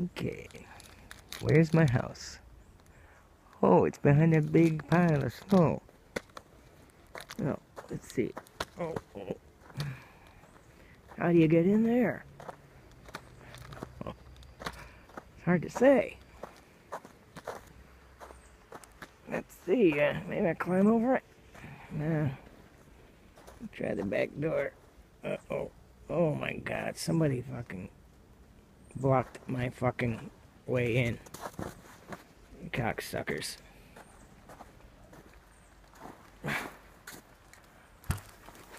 Okay, where's my house? Oh, it's behind that big pile of snow. Oh, let's see. Oh. How do you get in there? Oh, it's hard to say. Let's see. Maybe I climb over it. Nah. Try the back door. Uh-oh. Oh my god, somebody fucking blocked my fucking way in. Cocksuckers.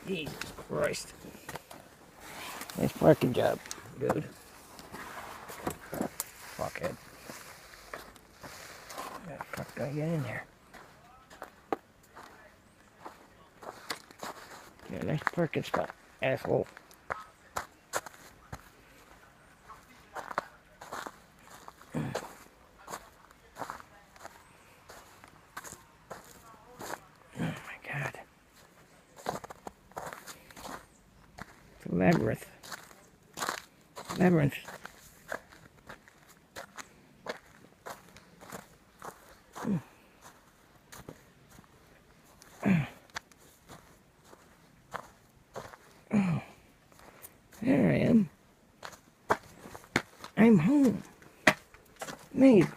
Jesus Christ. Nice parking job, dude. Fuckhead. How the fuck do I get in there? Yeah, nice parking spot, asshole. Oh my god. It's a labyrinth. Labyrinth. Oh, there I am. I'm home. Amazing.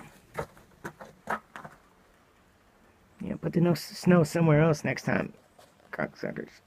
Yeah, put the snow somewhere else next time, cocksuckers.